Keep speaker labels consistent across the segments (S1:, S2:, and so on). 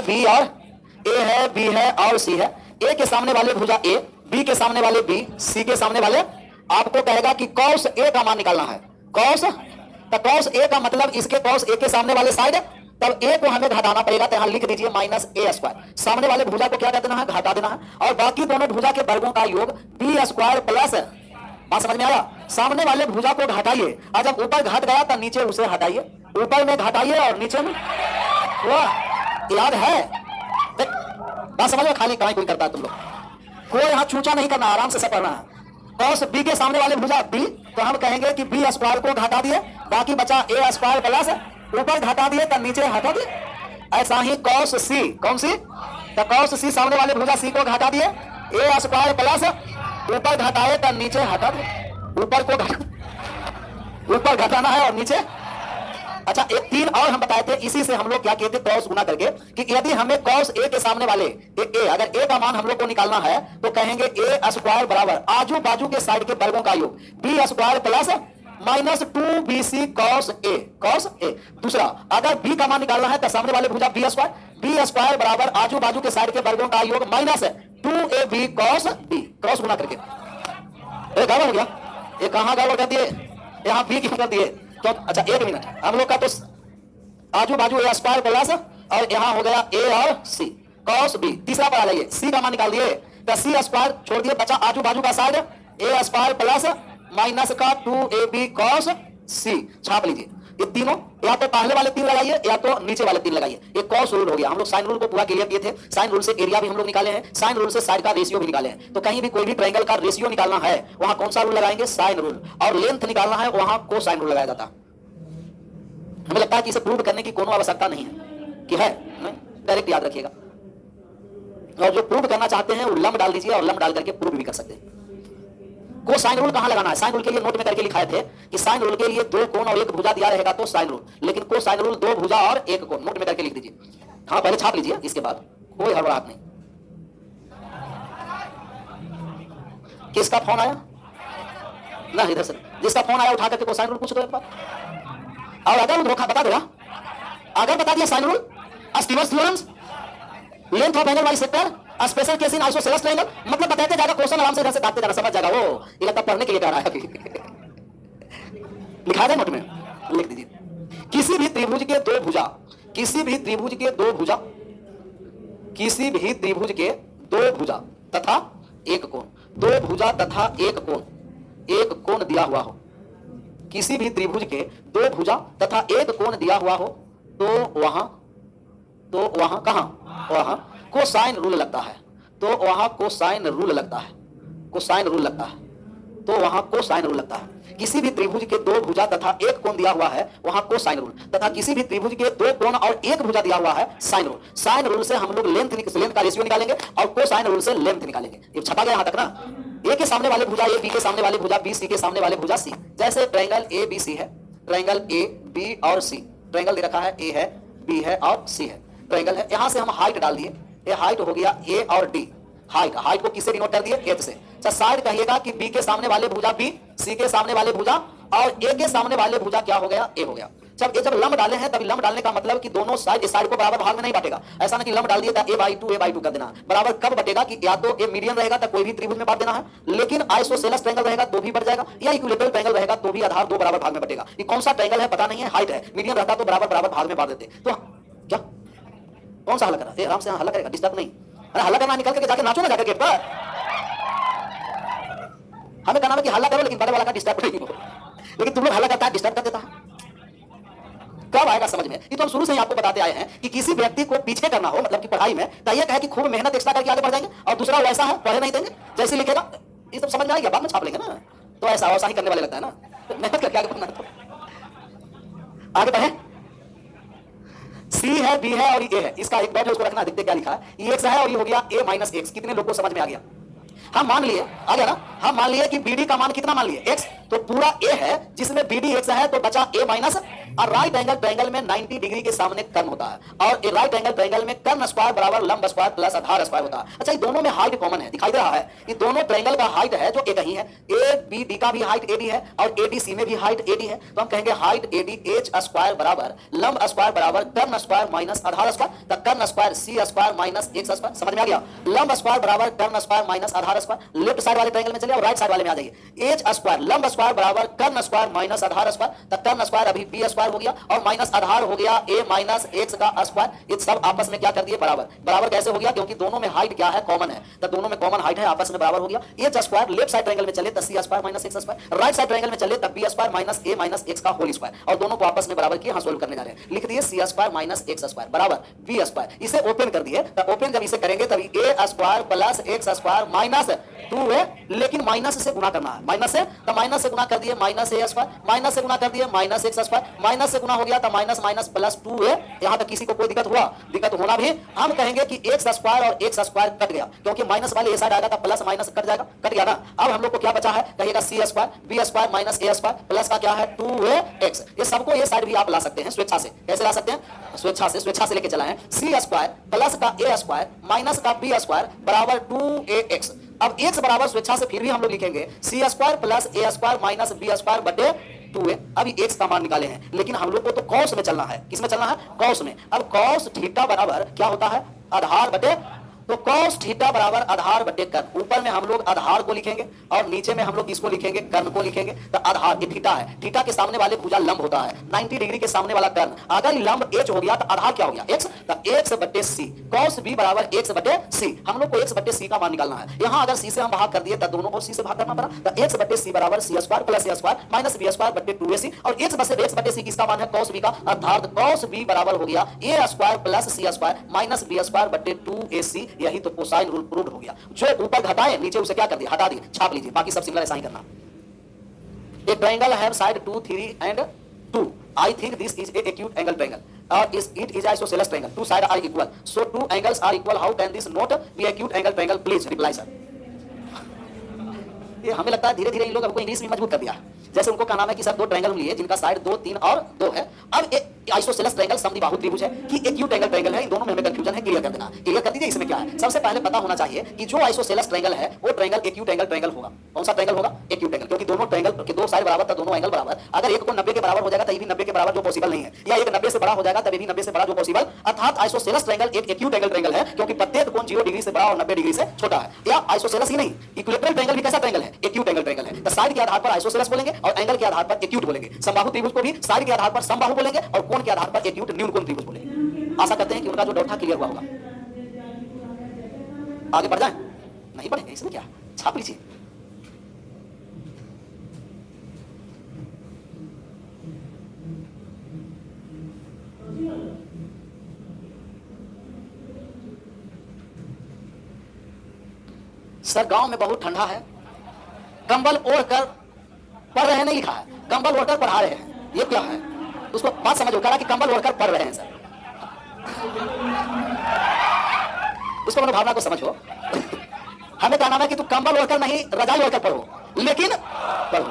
S1: B और ए है, B है और सी है। ए के सामने वाले भुजा ए, बी के सामने वाले बी, सी के सामने वाले, आपको कहेगा कि कॉस ए का मान निकालना है। कॉस, तो कॉस ए का मतलब इसके कॉस ए के सामने वाले साइड, तब ए को हमें घटाना पड़ेगा, तो यहां लिख दीजिए माइनस ए स्क्वायर। सामने वाले भुजा को क्या कर देना है, घटा देना है, और बाकी दोनों भुजा के वर्गों का योग बी स्क्वायर प्लस, बात समझ में आया? सामने वाले भुजा को घटाइए, और जब ऊपर घट गया तो नीचे उसे हटाइए, ऊपर में घटाइए और नीचे में, वाह याद है? बात समझ में? खाली कहीं कोई करता है तुम लोग, कोई यहाँ चूचा नहीं करना, आराम से सब करना है। कॉस बी के सामने वाले भुजा बी, तो हम कहेंगे कि बी स्क्वायर को घटा दिए, बाकी बचा ए स्क्वायर प्लस, ऊपर घटा दिए तो नीचे हटा दिए। ऐसा ही कॉस सी, कौन सी? तो कॉस सी सामने वाले भुजा सी को घटा दिए, ए स्क्वायर प्लस, ऊपर घटाए तो नीचे हटा दिए, ऊपर घटाना है और नीचे। अच्छा, एक तीन और हम बताए थे, इसी से हम लोग क्या कहते, क्रॉस गुना करके, कि यदि हमें कॉस ए के सामने वाले ए, अगर ए का मान हम लोग को निकालना है तो कहेंगे ए स्क्वायर बराबर आजू बाजू के साइड के वर्गों का योग b square plus minus 2bc cos A, cos A. दूसरा, अगर बी का मान निकालना है तो सामने वाले भुजा बी स्क्वायर बराबर आजू बाजू के साइड के वर्गों का योग minus 2ab cos B, cross गुना करके। गड़बड़ हो गया, ये कहां गड़बड़ कर दिए, यहां बी की कर दिए तो। अच्छा एक मिनट, हम लोग का तो आजू बाजू ए स्क्वायर प्लस, और यहां हो गया ए और सी कॉस बी। तीसरा पर आ जाइए, सी का मान निकाल दिए तो सी स्क्वायर छोड़ दिए, बचा आजू बाजू का साइड ए स्क्वायर प्लस माइनस का 2ab कॉस सी। छाप लीजिए ये तीनों, या तो पहले वाले तीन लगाइए या तो नीचे वाले तीन लगाइए। ये कॉस रूल हो गया, हम लोग साइन रूल को पूरा क्लियर किए थे, साइन रूल से एरिया भी हम लोग निकाले हैं, साइन रूल से साइड का रेशियो भी निकाले हैं। तो कहीं भी कोई भी ट्रायंगल का रेशियो निकालना है वहां कौन सा रूल लगाएंगे, साइन रूल, और लेंथ निकालना है वहां कोसाइन रूल लगाया जाता। हमें लगता है कि इसे प्रूव करने की कोई आवश्यकता नहीं है, कि है नहीं, डायरेक्ट याद रखिएगा। और जो प्रूव करना चाहते हैं वो लंब डाल दीजिए, और लंब डाल करके प्रूव भी कर सकते हैं। को साइन रूल कहां लगाना है, साइन रूल के लिए नोट में करके लिखाए थे कि साइन रूल के लिए दो कोण और एक भुजा दिया रहेगा तो साइन रूल, लेकिन को साइन रूल दो भुजा और एक कोण, नोट में करके लिख दीजिए। हाँ पहले छाप लीजिए, इसके बाद कोई हड़बड़ाहट नहीं। किसका फोन आया ना, इधर से जिसका फोन आया उठा करके को साइन रूल पूछ दो एक बार। और अगर धोखा बता देगा, अगर बता दिया sine rule, Stewart's theorems, length of angle bisector, special case in isosceles triangle, मतलब बताते जाएगा, क्वेश्चन आराम से इधर से काटते जाना, समझ जाएगा वो। ये लगता पढ़ने के लिए कह रहा है अभी। लिखा है नोट में, लिख दीजिए। किसी भी त्रिभुज के दो भुजा, किसी भी त्रिभुज के दो भुजा, किसी भी त्रिभुज के दो भुजा तथा एक कोण, दो भुजा तथा एक कोण दिया हुआ हो, किसी भी त्रिभुज के दो भुजा तथा एक कोण दिया हुआ हो, तो वहां कहां, वहां कोसाइन रूल लगता है, तो वहां कोसाइन रूल लगता है, कोसाइन रूल लगता है, तो वहां कोसाइन रूल लगता है। किसी भी त्रिभुज के दो भुजा तथा एक कोण दिया हुआ है वहां कोसाइन रूल, तथा किसी भी त्रिभुज के दो कोण और एक भुजा दिया हुआ है साइन रूल। साइन रूल से हम लोग लेंथ का रेशियो निकालेंगे और कोसाइन रूल से लेंथ निकालेंगे। ये छपा गया यहां तक ना। ए के सामने वाले भुजा ए, बी के सामने वाले भुजा बी, सी के सामने वाले भुजा सी। जैसे ट्रायंगल ए बी सी है, ट्रायंगल ए बी और सी, ट्रायंगल दे रखा है ए है, बी है और सी है, ट्रायंगल है। यहां से हम हाइट डाल दिए, ये हाइट हो गया ए और डी, हाइट को किससे डिनोट कर दिए, एच से। अच्छा साइड कहिएगा कि बी के सामने वाले भुजा बी, सी के सामने वाले भुजा और ए के सामने वाले भुजा क्या हो गया, ए हो गया। जब लंब डाले हैं तभी लंब डालने का मतलब कि दोनों साइड इस साइड को बराबर भाग में नहीं बांटेगा। ऐसा नहीं कि लंब डाल दिया था a/2 कर देना, बराबर कब बटेगा कि या तो ए मीडियन रहेगा तो कोई भी त्रिभुज में बांट देना है, लेकिन आइसोसेलेस ट्रायंगल रहेगा तो भी बढ़ जाएगा, या इक्विलेटरल ट्रायंगल रहेगा तो भी आधार दो बराबर भाग में बटेगा। ये कौन सा ट्रायंगल है पता नहीं है, हाइट है, मीडियन रहता तो बराबर भाग में बांट देते। तो क्या कौन सा हल करा, आराम से हल करेगा, डिस्टर्ब नहीं। अरे हल्ला करना, निकल के जाके नाचो ना जाकर गेट पर। हमें कहना है कि हल्ला करो लेकिन बड़े वाला का डिस्टर्ब नहीं हो, लेकिन तुम लोग हल्ला करता है, डिस्टर्ब कर देता है। कब आएगा समझ में? ये तो हम शुरू से ही आपको बताते आए हैं कि किसी व्यक्ति को पीछे करना हो, मतलब कि पढ़ाई में, तो ये कहे कि खूब मेहनत एक्स्ट्रा करके आगे बढ़ जाएंगे, और दूसरा वैसा है पढ़े नहीं देंगे, जैसे लिखेगा ये सब समझ में आएगा, बाद में छाप लेंगे ना। तो ऐसा वैसा ही करने वाले लगता है ना, तो मेहनत करके आगे बढ़ना है। तो आगे बढ़े, सी है, बी है और ये है, इसका एक बार उसको रखना, देखते क्या लिखा है। ये एक्स है और ये हो गया a माइनस एक्स। कितने लोग को समझ में आ गया? हम मान लिए, आ गया ना, हम मान लिए कि BD का मान कितना मान लिए, x, तो पूरा a है जिसमें BD x है, तो बचा a minus right angle triangle में 90 डिग्री के सामने कर्ण होता है और राइट एंगल ट्रायंगल में कर्ण स्क्वायर बराबर लंब स्क्वायर प्लस आधार स्क्वायर होता है। अच्छा, ये दोनों में हाइट कॉमन है, दिखाई दे रहा है कि दोनों ट्रायंगल का हाइट है जो एक ही है, ए बी डी का भी हाइट ए डी है और ए डी सी में भी हाइट ए डी है। तो हम कहेंगे height A D H square बराबर लंब स्क्वायर बराबर कर्ण स्क्वायर माइनस आधार स्क्वायर, तो कर्ण स्क्वायर सी स्क्वायर माइनस एक्स स्क्वायर। समझ में आ गया? लंब स्क्वायर बराबर कर्ण स्क्वायर माइनस आधार स्क्वायर। लेफ्ट साइड वाले ट्रायंगल में चलिए और राइट साइड वाले में आ जाइए। एच स्क्वायर लंब स्क्वायर बराबर कर्ण स्क्वायर माइनस आधार स्क्वायर, तो कर्ण स्क्वायर अभी बी स्क्वायर हो गया और माइनस आधार हो गया ए माइनस एक्स का स्क्वायर। ये सब आपस में क्या कर दिए? बराबर। बराबर कैसे हो गया? क्योंकि दोनों में हाइट क्या है? कॉमन है, तो दोनों में कॉमन हाइट है, आपस में बराबर हो गया। H square left side triangle में चले तो c square minus x square, right side triangle में चले तब b square minus a minus x का होल स्क्वायर, और दोनों को आपस में बराबर किए। हम सोल्व करने जा रहे हैं। लिख दिए c square minus x square बराबर बी स्क्वायर। इसे ओपन कर दिए, तो ओपन जब इसे करेंगे तभी a square plus x square minus 2 है, लेकिन माइनस से गुणा करना है। माइनस से तो माइनस से गुणा कर दिए माइनस ए स्क्वायर, माइनस से गुणा कर दिए माइनस एक्स स्क्वायर, माइनस से गुणा हो गया तो माइनस माइनस प्लस 2 है। यहां तक किसी को कोई दिक्कत हुआ? दिक्कत होना भी। हम कहेंगे कि एक्स स्क्वायर और एक्स स्क्वायर कट गया, क्योंकि माइनस वाले ए साइड आएगा तो प्लस माइनस कट जाएगा, कट गया ना। अब हम लोग को क्या बचा है? कहिएगा सी स्क्वायर बी स्क्वायर माइनस ए स्क्वायर प्लस का क्या है? 2 है एक्स। ये सबको ये साइड भी आप ला सकते हैं स्वेच्छा से। कैसे ला सकते हैं? स्वेच्छा से लेके चला है। सी स्क्वायर प्लस का ए स्क्वायर माइनस का बी स्क्वायर बराबर 2ax। अब x बराबर स्वेच्छा से फिर भी हम लोग लिखेंगे सी स्क्वायर प्लस ए स्क्वायर माइनस बी स्क्वायर बटे 2a। अभी x का मान निकाले हैं, लेकिन हम लोग को तो कॉस में चलना है। किस में चलना है? कॉस में। अब कॉस थीटा बराबर क्या होता है? आधार बटे, तो cos थीटा बराबर आधार बटे कर्ण। ऊपर में हम लोग आधार को लिखेंगे और नीचे में हम लोग इसको लिखेंगे, कर्ण को लिखेंगे। तो आधार ये थीटा है, थीटा के सामने वाले भुजा लंब होता है, 90 डिग्री के सामने वाला कर्ण। अगर लंब h हो गया तो आधार क्या हो गया? x, तो x बटे c। cos b बराबर x बटे c। हम लोग को x बटे c का मान निकालना है। यहाँ अगर c से हम भाग कर दिए तो दोनों को c से भाग करना पड़ा, तो x बटे c बराबर c square plus a square minus b square बटे 2ac, और x बटे c किसका मान है? cos b का, अर्थात cos b बराबर हो गया a square plus c square minus b square बटे 2ac। यही तो कोसाइन प्रूव्ड हो गया। जो ऊपर घटाए नीचे उसे क्या कर दिया? हटा दिए, छाप लीजिए। बाकी सब सिमिलर ऐसा ही करना। A triangle have side 2, 3 and 2. I think this is a acute angle triangle. It is isosceles triangle. Two sides are equal. So two angles are equal. How can this not be acute angle triangle? Please reply, sir. ये हमें लगता है धीरे धीरे इन लोग हमको English में मजबूत कर दिया। जैसे उनको क्या नाम है कि सर दो ट्रायंगल लिए जिनका साइड 2, 3 और 2 है। अब एक आइसोसेलेस ट्रायंगल समद्विबाहु त्रिभुज है कि एक्यूट एंगल ट्रायंगल है। इन दोनों में हमें कंफ्यूजन है, क्लियर कर देना। क्लियर कर दीजिए। इसमें क्या है? सबसे पहले पता होना चाहिए कि जो आइसोसेलेस ट्रायंगल है वो ट्रायंगल एक्यूट एंगल ट्रायंगल होगा। कौन सा ट्रायंगल होगा? एक्यूट एंगल, क्योंकि दोनों ट्रायंगल के दो साइड बराबर तो दोनों एंगल बराबर। अगर एक को 90 के बराबर हो जाएगा तो ये भी 90 के बराबर, जो पॉसिबल नहीं है, या एक 90 से बड़ा हो जाएगा तब ये भी 90 से बड़ा, जो पॉसिबल। अर्थात आइसोसेलेस ट्रायंगल एक एक्यूट एंगल ट्रायंगल है, क्योंकि प्रत्येक कोण 0 डिग्री से बड़ा और 90 डिग्री से छोटा है। या आइसोसेलेस ही नहीं, इक्विलैटरल ट्रायंगल भी कैसा ट्रायंगल है? एक्यूट एंगल ट्रायंगल है। तो साइड के आधार पर आइसोसेलेस बोलेंगे और एंगल के आधार पर एक्यूट बोलेंगे। समबाहु त्रिभुज को भी साइड के आधार पर समबाहु बोलेंगे और कोण के आधार पर एक्यूट न्यून कोण त्रिभुज बोलेंगे। आशा करते हैं कि उनका जो डाउट था क्लियर हुआ होगा। आगे बढ़ जाएं? नहीं बढ़ेंगे, इसमें क्या? छाप लीजिए। सर गांव में बहुत ठंडा है, कंबल ओढ़कर पढ़ रहे हैं, नहीं लिखा है, कंबल ओढ़कर पढ़ा रहे हैं। ये क्या है? उसको बात समझो, कहा कि कंबल ओढ़कर पढ़ रहे हैं सर। उसको मनोभावना को समझो। हमें कहना है कि तू कंबल ओढ़कर नहीं रजाई ओढ़कर पढ़ो, लेकिन पढ़ो।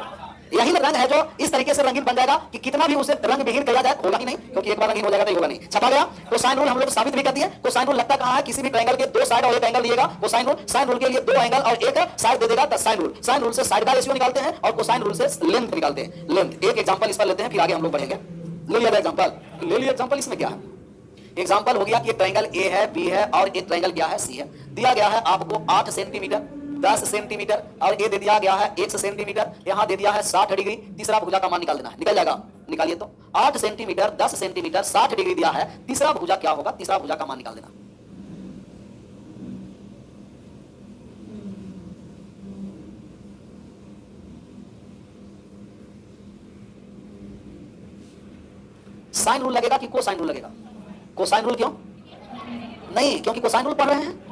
S1: यही रंग है जो इस तरीके से रंगीन बन जाएगा कि कितना भी उसे रंग विहीन किया जाए होगा ही नहीं, क्योंकि एक बार रंगीन हो जाएगा तो होगा नहीं। छपा गया। कोसाइन रूल हम लोग साबित भी कर दिए। कोसाइन रूल लगता कहां है? किसी भी ट्रायंगल के दो साइड और एक एंगल दिएगा कोसाइन रूल। साइन रूल के लिए दो एंगल और एक साइड दे देगा तो साइन रूल। साइन रूल से साइड का रेशियो निकालते हैं और कोसाइन रूल से लेंथ निकालते हैं। लेंथ। एक एग्जांपल इस पर लेते हैं, फिर आगे हम लोग बढ़ेंगे। ले लिया एग्जांपल, ले लिया एग्जांपल। इसमें क्या है? एग्जांपल हो गया कि ट्रायंगल ए है, बी है और एक ट्रायंगल क्या है? सी है। दिया गया है आपको 8 सेंटीमीटर, 10 सेंटीमीटर और ये दे दिया गया है 1 सेंटीमीटर। यहां दे दिया है 60 डिग्री। तीसरा भुजा का मान निकाल देना है। निकल जाएगा? निकालिए तो। 8 सेंटीमीटर, 10 सेंटीमीटर, 60 डिग्री दिया है। तीसरा भुजा क्या होगा? तीसरा भुजा का मान निकाल देना। साइन रूल लगेगा कि कोसाइन रूल लगेगा? कोसाइन रूल क्यों? नहीं, क्योंकि कोसाइन रूल पढ़ रहे हैं।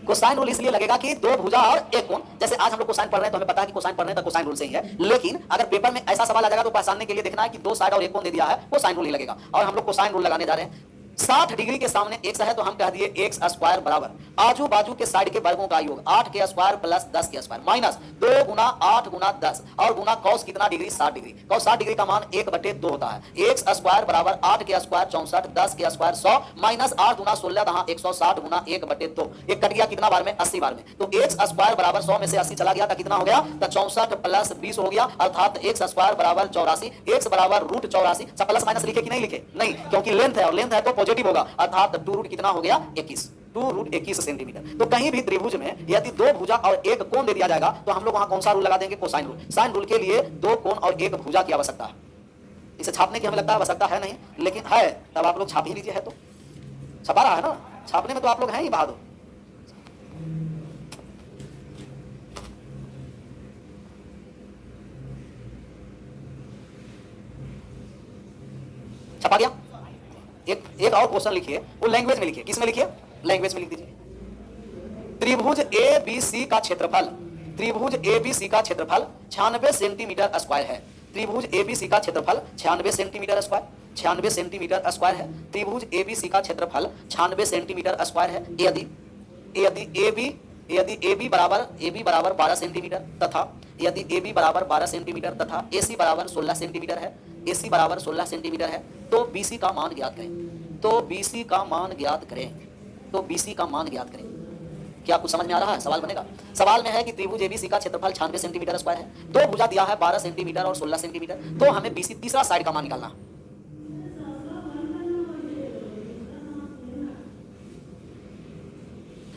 S1: कोसाइन रूल इसलिए लगेगा कि दो भुजा और एक कोण। जैसे आज हम लोग कोसाइन पढ़ रहे हैं तो हमें पता है कि कोसाइन पढ़ रहे हैं तो कोसाइन रूल से ही है। लेकिन अगर पेपर में ऐसा सवाल आ जाएगा तो पहचानने के लिए देखना है कि दो साइड और एक कोण दे दिया है, कोसाइन रूल ही लगेगा। और हम लोग कोसाइन रूल लगाने जा रहे हैं। 60 डिग्री के सामने x है तो हम कह दिए x स्क्वायर बराबर आजू बाजू के साइड के वर्गों का योग 8 के स्क्वायर प्लस 10 के स्क्वायर माइनस 2 गुना 8 गुना 10 और गुना cos कितना डिग्री 60 डिग्री। cos 60 डिग्री का मान 1/2 होता है। x स्क्वायर बराबर 8 के स्क्वायर 64 10 के स्क्वायर 100 माइनस 8 गुना 16 तहाँ 160 गुना 1/2 एक कट गया कितना बार में 80 बार में। तो x स्क्वायर बराबर 100 में से 80 चला गया तो कितना हो गया तो 64 प्लस 20 हो गया अर्थात x स्क्वायर बराबर 84 x बराबर √84। प्लस माइनस लिखे कि नहीं लिखे? नहीं, क्योंकि लेंथ है और लेंथ है तो पॉजिटिव होगा अर्थात 2 कितना हो गया 21 2√21 सेंटीमीटर। तो कहीं भी त्रिभुज में यदि दो भुजा और एक कोण दे दिया जाएगा तो हम लोग वहां कौन सा रूल लगा देंगे? Cosine rule. साइन रूल के लिए दो कोण और एक भुजा की आवश्यकता है। इसे छापने की हमें लगता है आवश्यकता है नहीं, लेकिन है तब आप लोग छाप ही लीजिए। है तो छपा रहा है ना, छापने में तो आप लोग हैं ही बहादुर। छपा गया। एक और क्वेश्चन लिखिए, वो लैंग्वेज में लिखिए। किस में लिखिए? लैंग्वेज में लिख दीजिए। त्रिभुज ए बी सी का क्षेत्रफल, त्रिभुज ए बी सी का क्षेत्रफल 96 सेंटीमीटर स्क्वायर है। त्रिभुज ए बी सी का क्षेत्रफल 96 सेंटीमीटर स्क्वायर 96 सेंटीमीटर स्क्वायर है। त्रिभुज ए बी सी का क्षेत्रफल 96 सेंटीमीटर स्क्वायर है। यदि ए बी बराबर 12 सेंटीमीटर तथा यदि ए बी बराबर 12 सेंटीमीटर तथा ए सी बराबर 16 सेंटीमीटर है, ए सी बराबर 16 सेंटीमीटर है तो बी सी का मान ज्ञात करें। तो बी सी का मान ज्ञात करें। तो बी सी का मान ज्ञात करें। क्या कुछ समझ में आ रहा है? सवाल बनेगा। सवाल में है कि त्रिभुज एबीसी का क्षेत्रफल 96 सेंटीमीटर स्क्वायर है, दो भुजा दिया है 12 सेंटीमीटर और 16 सेंटीमीटर, तो हमें बीसी तीसरा साइड का मान निकालना।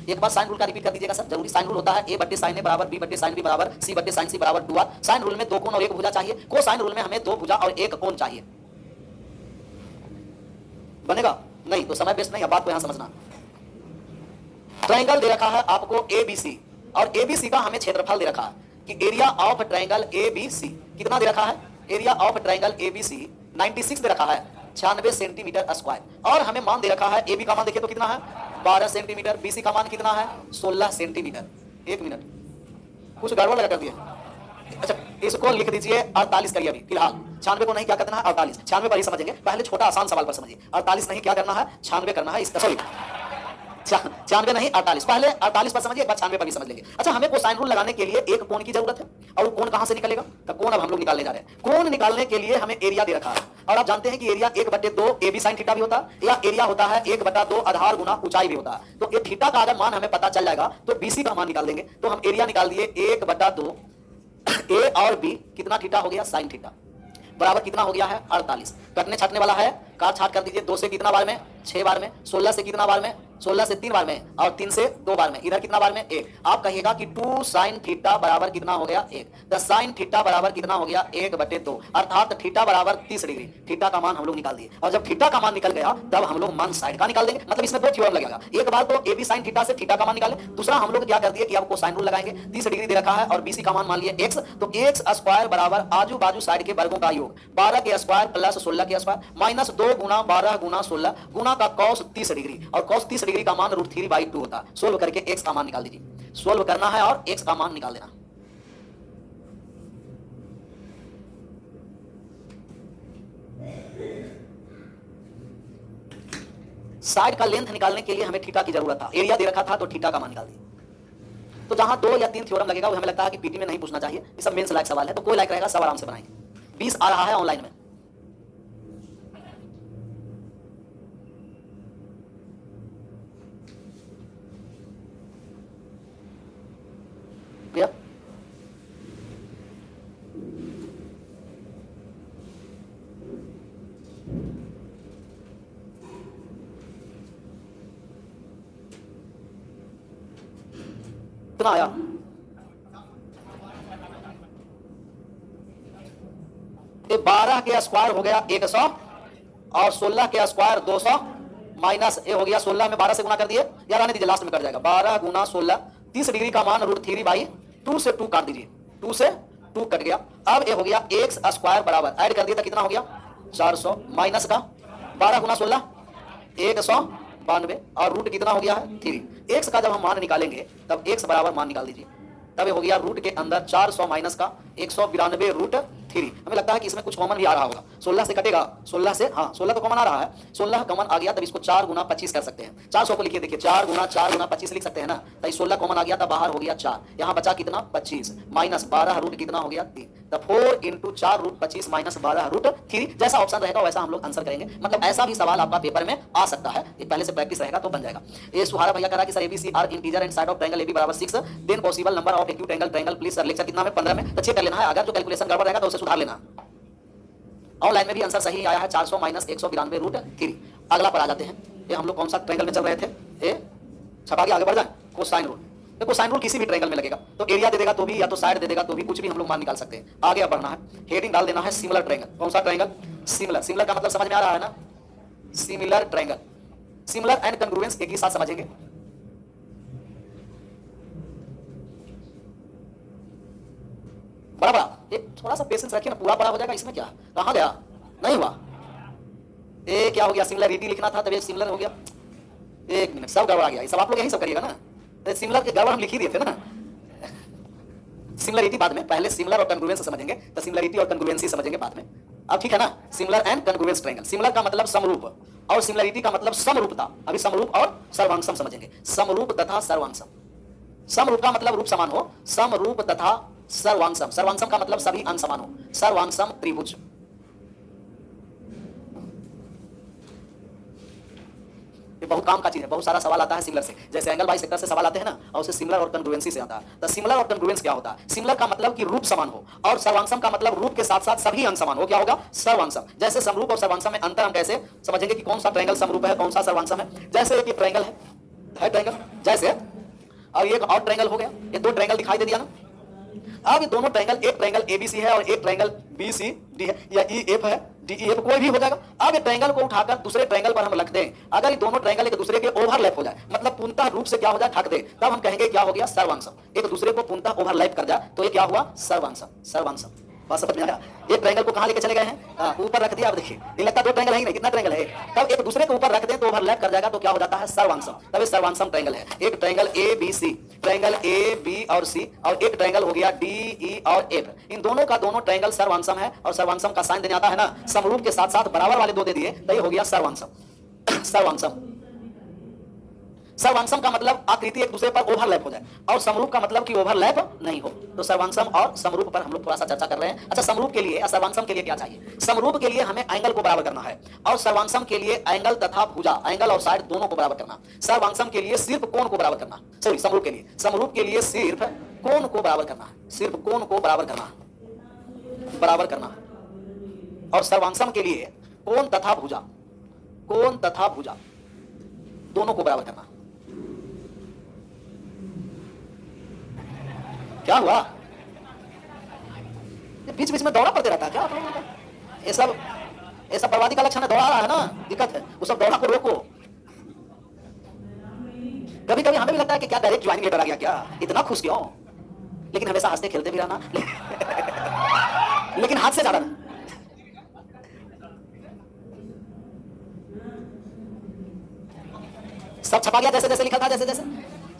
S1: एक बार साइन रूल का रिपीट कर दीजिएगा सर, जरूरी साइन रूल होता है a बट्टे साइन ए बराबर b बट्टे साइन बी बराबर c बट्टे साइन सी बराबर 2r। साइन रूल में दो कोण और एक भुजा चाहिए, को साइन रूल में हमें दो भुजा और एक कोण चाहिए। बनेगा? नहीं तो समय वेस्ट नहीं, अब बात को यहां समझना। ट्रायंगल दे रखा है आपको ABC और ABC का हमें क्षेत्रफल दे रखा है कि एरिया ऑफ ट्रायंगल ABC कितना दे रखा है? एरिया ऑफ ट्रायंगल ABC 96 दे रखा है 96 सेंटीमीटर स्क्वायर और हमें मान दे रखा है AB का मान देखिए तो कितना है 12 सेंटीमीटर, BC का मान कितना है 16 सेंटीमीटर। एक मिनट, कुछ गड़बड़ लगा कर दिया। अच्छा इसको लिख दीजिए 48 करिए अभी फिलहाल। 96 को नहीं क्या करना है 48, 96 पर ही समझेंगे। पहले छोटा आसान सवाल पर समझिए। 48 नहीं क्या करना है 96 करना है। सॉरी 96 नहीं 48, पहले 48 पर समझिए, एक बार 96 पर भी समझ लेंगे। अच्छा हमें कोसाइन रूल लगाने के लिए एक कोण की जरूरत है और वो कोण कहां से निकलेगा? तो कोण अब हम लोग निकालने जा रहे हैं। कोण निकालने के लिए हमें एरिया दे रखा है और आप जानते हैं कि area 1/2 A B sine theta भी होता है या एरिया होता है 1/2 आधार गुना ऊंचाई भी होता है। तो ये थीटा का अगर मान हमें पता चल जाएगा तो बीसी का मान निकाल देंगे। तो हम एरिया निकाल दिए 1/2 ए और बी कितना थीटा हो गया साइन थीटा बराबर कितना हो गया है 48। कटने छाटने वाला है, काट छाट कर दीजिए। 2 से कितना बार में 6 बार में, 16 से कितना बार में 16 से 3 बार में और 3 से 2 बार में। इधर कितना बार में 1। आप कहिएगा कि 2 साइन थीटा बराबर कितना हो गया 1। तो साइन थीटा बराबर कितना हो गया 1/2 अर्थात थीटा बराबर 30 डिग्री। थीटा का मान हम लोग निकाल दिए और जब थीटा का मान निकल गया तब हम लोग मान साइड का निकाल देंगे। मतलब इसमें दो थ्योरम लगेगा। एक बार तो ए बी साइन थीटा से थीटा का मान निकाले, दूसरा हम लोग क्या कर दिए कि आपको साइन रूल लगाएंगे। 30 डिग्री दे रखा है और बीसी का मान मान लिए x, तो x स्क्वायर बराबर आजू बाजू साइड के वर्गों का योग 12 के स्क्वायर प्लस 16 के स्क्वायर माइनस 2 गुना 12 गुना 16 गुना का cos 30 डिग्री और cos 30 डिग्री का मान √3/2 होता है। सोल्व करके x का मान निकाल दीजिए। सोल्व करना है और x का मान निकाल देना। साइड का लेंथ निकालने के लिए हमें थीटा की जरूरत था, एरिया दे रखा था तो थीटा का मान निकाल दिया। तो जहां 2 या 3 थ्योरम लगेगा वो हमें लगता है कि पीटी में नहीं पूछना चाहिए, ये सब मेंस लायक सवाल है, तो कोई लायक रहेगा सब आराम से बनाएंगे। 20 आ रहा है ऑनलाइन में। क्लियर? कितना आया? ये 12 के स्क्वायर हो गया 100 और 16 के स्क्वायर 200 माइनस ये हो गया 16 में 12 से गुना कर दिए, यार आने दीजिए लास्ट में कर जाएगा 12 गुना 16 30 डिग्री का मान √3/2 से 2 काट दीजिए, 2 से 2 कट गया। अब ये हो गया x स्क्वायर बराबर ऐड कर दिया तो कितना हो गया 400 माइनस का 12 गुना 16 192 और रूट कितना हो गया है 3। x का जब हम मान निकालेंगे तब x बराबर मान निकाल दीजिए, तब ये हो गया रूट के अंदर 400 माइनस का 192√3। हमें लगता है कि इसमें कुछ कॉमन भी आ रहा होगा, 16 से कटेगा, 16 से, हाँ 16 तो कॉमन आ रहा है, 16 कॉमन आ गया तब इसको 4 गुना 25 कर सकते हैं। 400 को लिखिए, देखिए 4 गुना 25 लिख सकते हैं ना, तो 16 कॉमन आ गया तब बाहर हो गया 4, यहाँ बचा कितना 25 माइनस 12 रूट कितना हो गया 3, तब 4 इंटू 4√25 माइनस 12√3। जैसा ऑप्शन रहेगा वैसा हम लोग आंसर करेंगे। मतलब ऐसा भी सवाल आपका पेपर में आ सकता है, ये पहले से प्रैक्टिस रहेगा तो बन जाएगा। ये सुहारा भैया कह रहा है कि sir ABC are integer and side of triangle AB बराबर 6, then possible number of acute angle triangle please sir. Lecture कितना में 15 में, तो चेक कर लेना है, अगर जो कैलकुलेशन गड़बड़ रहेगा तो उसे सुधार लेना। ऑनलाइन में भी आंसर सही आया है, 400 माइनस 192√3। अगला पर आ जाते हैं, ये हम लोग कौन सा ट्रायंगल में चल रहे थे, ये छपा के आगे बढ़ जाए, कोसाइन रूल। देखो साइन रूल किसी भी ट्रायंगल में लगेगा, तो एरिया दे देगा तो भी, या तो साइड दे देगा तो भी, कुछ भी हम लोग मान निकाल सकते हैं। आगे अब बढ़ना है, हेडिंग डाल देना है सिमिलर ट्रायंगल। कौन सा ट्रायंगल, सिमिलर। सिमिलर का मतलब समझ में आ रहा है ना, सिमिलर ट्रायंगल, सिमिलर एंड कंग्रुएंस एक ही साथ समझेंगे। बड़ा बड़ा एक थोड़ा सा पेशेंस रखिए ना, पूरा बड़ा हो जाएगा, इसमें क्या, कहां गया, नहीं हुआ, ये क्या हो गया, सिमिलरिटी लिखना था तब ये सिमिलर हो गया। एक मिनट, सब गड़बड़ा गया, ये सब आप लोग यही सब करिएगा ना, सिमिलर के गड़बड़ हम लिख ही दिए थे ना। सिमिलरिटी बाद में, पहले सिमिलर और कंग्रुएंस समझेंगे, तो सिमिलरिटी और कंग्रुएंसी समझेंगे बाद में। अब ठीक है ना, सिमिलर एंड कंग्रुएंस ट्रायंगल। सिमिलर का मतलब समरूप और सिमिलरिटी का मतलब समरूपता। अभी समरूप और सर्वांगसम समझेंगे, समरूप तथा सर्वांगसम। समरूप का मतलब रूप समान हो, समरूप तथा सर्वांगसम। सर्वांगसम का मतलब सभी अंग समान हो, सर्वांगसम त्रिभुज। ये बहुत काम का चीज है, बहुत सारा सवाल आता है सिमिलर से, जैसे एंगल बाइसेक्टर से सवाल आते हैं ना, और उसे सिमिलर और कंग्रुएंसी से आता है। तो सिमिलर और कंग्रुएंस क्या होता है, सिमिलर का मतलब कि रूप समान हो, और सर्वांगसम का मतलब रूप के साथ साथ सभी अंग समान हो, क्या होगा, सर्वांगसम। जैसे समरूप और सर्वांगसम में अंतर हम कैसे समझेंगे कि कौन सा ट्रायंगल समरूप है, कौन सा सर्वांगसम है। जैसे एक ट्रायंगल है ट्रायंगल, जैसे और एक और ट्रायंगल हो गया, ये दो ट्रायंगल दिखाई दे दिया ना। अब ये दोनों ट्रायंगल, एक ट्रायंगल ABC है और एक ट्रायंगल BCD है, या EF है, DEF, कोई भी हो जाएगा। अब ये ट्रायंगल को उठाकर दूसरे ट्रायंगल पर हम रख दें, अगर ये दोनों ट्रायंगल एक दूसरे के ओवरलैप हो जाए, मतलब पूर्णतः रूप से क्या हो जाए, ढक दे, तब हम कहेंगे क्या हो गया, सर्वांगसम। एक दूसरे को पूर्णतः ओवरलैप कर जाए तो ये क्या हुआ, सर्वांगसम। सर्वांगसम बात समझ में आया। एक ट्रायंगल को कहां लेके चले गए हैं, ऊपर रख दिया। अब देखिए ये लगता है दो ट्रायंगल है ही नहीं, कितना ट्रायंगल है, तब एक दूसरे के ऊपर रख दें तो ओवरलैप कर जाएगा तो क्या हो जाता है, सर्वांगसम। तब ये सर्वांगसम ट्रायंगल है। एक triangle ABC, triangle A, B और C, और एक ट्रायंगल हो गया D, E और F। इन दोनों का दोनों ट्रायंगल सर्वांगसम है, और सर्वांगसम का साइन देने आता है ना, समरूप के साथ साथ बराबर वाले दो दे दिए तो ये हो गया सर्वांगसम। सर्वांगसम, सर्वांगसम का मतलब आकृति एक दूसरे पर ओवरलैप हो जाए, और समरूप का मतलब कि ओवरलैप नहीं हो। तो सर्वांगसम और समरूप पर हम लोग थोड़ा सा चर्चा कर रहे हैं। अच्छा, समरूप के लिए या सर्वांगसम के लिए क्या चाहिए, समरूप के लिए हमें एंगल को बराबर करना है, और सर्वांगसम के लिए एंगल तथा भुजा, एंगल और साइड दोनों को बराबर करना। सर्वांगसम के लिए सिर्फ कोण को बराबर करना, सॉरी समरूप के लिए, समरूप के लिए सिर्फ कोण को बराबर करना, सिर्फ कोण को बराबर करना, बराबर करना। और सर्वांगसम के लिए कोण तथा भुजा, कोण तथा भुजा दोनों को बराबर करना। क्या हुआ, बीच बीच में दौड़ा पड़ते रहता है क्या आप लोगों को, ये सब बर्बादी का लक्षण है, दौड़ा रहा है ना, दिक्कत है। उस सब दौड़ा को रोको। कभी कभी हमें भी लगता है कि क्या डायरेक्ट ज्वाइनिंग लेटर आ गया क्या, इतना खुश क्यों, लेकिन हमेशा हंसते खेलते भी रहना, लेकिन हाथ से ज्यादा ना। सब छपा गया जैसे जैसे लिखा था, जैसे जैसे।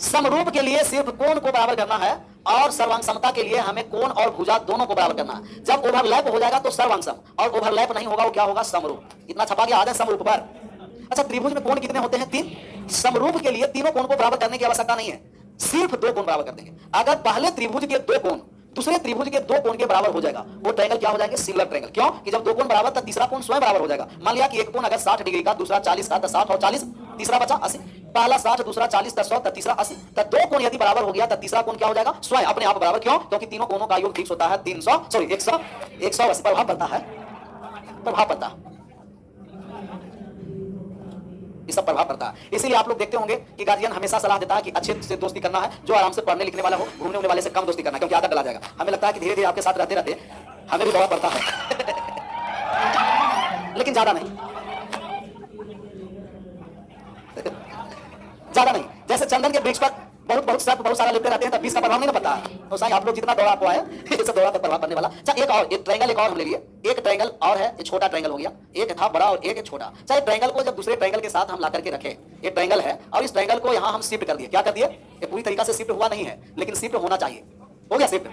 S1: समरूप के लिए सिर्फ कोण को बराबर करना है, और सर्वांगसमता के लिए हमें कोण और भुजा दोनों को बराबर करना है। जब ओवरलैप हो जाएगा तो सर्वांगसम, और ओवरलैप नहीं होगा वो क्या होगा, समरूप। इतना छपा गया, आ जाए समरूप पर। अच्छा, त्रिभुज में कोण कितने होते हैं, 3। समरूप के लिए तीनों कोण को बराबर करने की आवश्यकता नहीं है, सिर्फ 2 कोण बराबर कर देंगे। अगर पहले त्रिभुज के 2 कोण दूसरे त्रिभुज के 2 कोण के बराबर हो जाएगा, वो ट्रायंगल क्या हो जाएंगे, सिमिलर ट्रायंगल। क्यों कि जब 2 कोण बराबर तो तीसरा कोण स्वयं बराबर हो जाएगा। मान लिया कि एक कोण अगर 60 डिग्री का, दूसरा 40 का, तो 60 और 40, तीसरा बचा 80। पहला 60, दूसरा 40, तो 100, तो तीसरा 80। तो 2 कोण यदि बराबर हो गया तो तीसरा कोण क्या हो जाएगा, स्वयं अपने आप बराबर। क्यों, क्योंकि तीनों कोणों का योग फिक्स होता है 180 प्रभाव पड़ता है, प्रभाव पड़ता है, ये सब प्रभाव पड़ता है। इसीलिए आप लोग देखते होंगे कि गार्जियन हमेशा सलाह देता है कि अच्छे से दोस्ती करना है, जो आराम से पढ़ने लिखने वाला हो, घूमने उड़ने वाले से कम दोस्ती करना, क्योंकि आदत डला जाएगा। हमें लगता है कि धीरे धीरे आपके साथ रहते रहते हमें भी दौड़ा पड़ता है लेकिन ज्यादा नहीं, ज्यादा नहीं। जैसे चंदन के वृक्ष पर बहुत सारा लेते रहते हैं, तब 20 का प्रभाव नहीं ना पड़ता है। तो साईं आप लोग जितना दौड़ा आपको आया, इससे दौड़ा पर प्रभाव पड़ने वाला। अच्छा, एक और ट्रायंगल, एक और हम ले लिए, एक ट्रायंगल और है, ये छोटा ट्रायंगल हो गया, एक था बड़ा और एक है छोटा। चाहे ट्रायंगल को जब दूसरे ट्रायंगल के साथ हम ला करके रखें, ये ट्रायंगल है और इस ट्रायंगल को यहाँ हम शिफ्ट कर दिए। क्या कर दिए, ये पूरी तरीका से शिफ्ट हुआ नहीं है, लेकिन शिफ्ट होना चाहिए। हो गया शिफ्ट,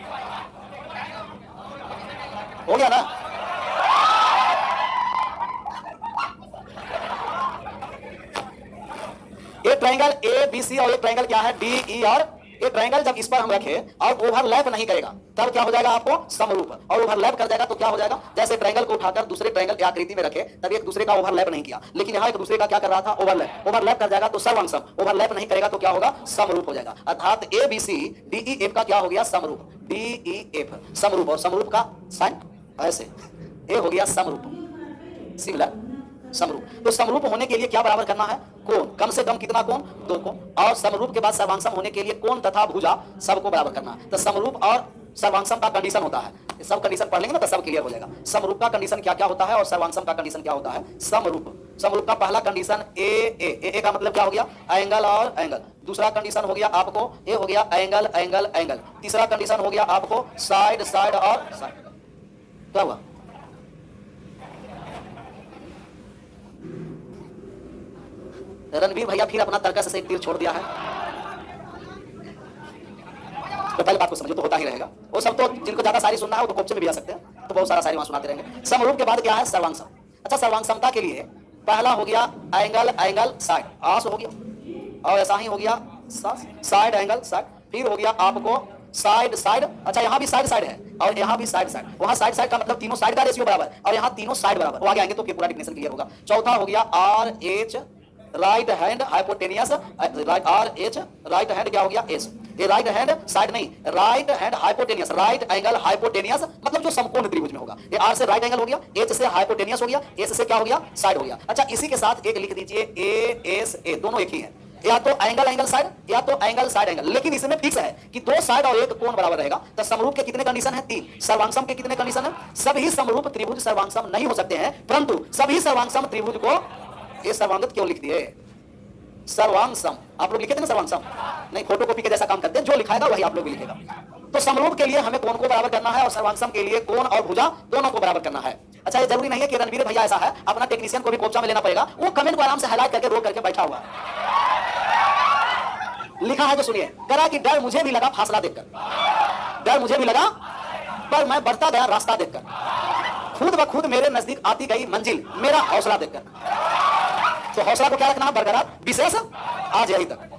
S1: हो गया ना? एक ट्रायंगल ए बी सी और एक ट्रायंगल क्या है डी ई, और एक ट्रायंगल जब इस पर हम रखें और ओवरलैप नहीं करेगा तब क्या हो जाएगा आपको समरूप, और ओवरलैप कर जाएगा तो क्या हो जाएगा, जैसे ट्रायंगल को उठाकर दूसरे ट्रायंगल की आकृति में रखे तब एक दूसरे का ओवरलैप नहीं किया, लेकिन यहाँ एक दूसरे का क्या कर रहा था, ओवरलैप। ओवरलैप कर जाएगा तो सर्वांगसम, ओवरलैप नहीं करेगा तो क्या होगा, समरूप हो जाएगा। अर्थात A B C D E F का क्या हो गया, समरूप, डी ई एफ समरूप। और समरूप का साइन ऐसे, ए हो गया समरूप, सिमिलर समरूप। तो समरूप होने के लिए क्या बराबर करना है, कोण, कम से कम कितना कोण, 2 कोण। और समरूप के बाद सर्वांगसम होने के लिए कोण तथा भुजा सबको बराबर करना है। तो समरूप और सर्वांगसम का कंडीशन होता है, सब कंडीशन पढ़ लेंगे ना तो सब क्लियर हो जाएगा। समरूप का कंडीशन क्या क्या होता है और सर्वांगसम का कंडीशन क्या होता है, समरूप। समरूप का पहला कंडीशन ए का मतलब क्या हो गया, एंगल और एंगल। दूसरा कंडीशन हो गया आपको, ए हो गया एंगल एंगल एंगल। तीसरा कंडीशन हो गया आपको साइड साइड और साइड। क्या हुआ, रणवीर भैया फिर अपना तर्कस से एक तीर छोड़ दिया है। तो पहले बात को समझो तो होता ही रहेगा, वो सब तो जिनको ज्यादा शायरी सुनना है वो तो कोपचे में भी आ सकते हैं, तो बहुत सारा शायरी वहां सुनाते रहेंगे। समरूप के बाद क्या है, सर्वांगसम। अच्छा, सर्वांगसमता के लिए पहला हो गया एंगल एंगल साइड, आस हो गया, और ऐसा ही हो गया साइड एंगल साइड। फिर हो गया आपको साइड साइड। अच्छा, यहाँ भी साइड साइड है और यहाँ भी साइड साइड। वहां साइड साइड का मतलब तीनों साइड का रेशियो बराबर, और यहाँ तीनों साइड बराबर। वो आगे आएंगे तो पूरा डिफिनेशन क्लियर होगा। चौथा हो गया R H right hand hypotenuse, R H right hand क्या हो गया, एस। ये राइट हैंड साइड नहीं, right hand hypotenuse, right angle hypotenuse मतलब जो समकोण त्रिभुज में होगा। ये आर से राइट एंगल हो गया, एच से हाइपोटेनियस हो गया, एस से क्या हो गया, साइड हो गया। अच्छा, इसी के साथ एक लिख दीजिए ए एस ए, दोनों एक ही है, या तो एंगल एंगल साइड या तो एंगल साइड एंगल, लेकिन इसमें फिक्स है कि 2 साइड और 1 कोण बराबर रहेगा। तो समरूप के कितने कंडीशन है, 3। सर्वांगसम के कितने कंडीशन है, सभी समरूप त्रिभुज सर्वांगसम नहीं हो सकते हैं, परंतु सभी सर्वांगसम त्रिभुज को, ये सर्वांगत क्यों लिख दिए, सर्वांगसम आप लोग लिखे थे ना, सर्वांगसम नहीं, फोटोकॉपी के जैसा काम करते हैं, जो लिखाएगा वही आप लोग भी लिखेगा। तो समरूप के लिए हमें कोण को बराबर करना है और सर्वांगसम के लिए कोण और भुजा दोनों को बराबर करना है। अच्छा, ये जरूरी नहीं है कि रणवीर भैया ऐसा है, अपना टेक्नीशियन को भी कोपचा में लेना पड़ेगा, वो कमेंट को आराम से हाईलाइट करके रोक करके बैठा हुआ लिखा है तो सुनिए। करा कि डर मुझे भी लगा फासला देखकर, डर मुझे भी लगा पर मैं बढ़ता गया रास्ता देखकर, खुद ब खुद मेरे नजदीक आती गई मंजिल मेरा हौसला देखकर। तो हौसला को क्या रखना है, बरकरार, विशेष आज यही तक।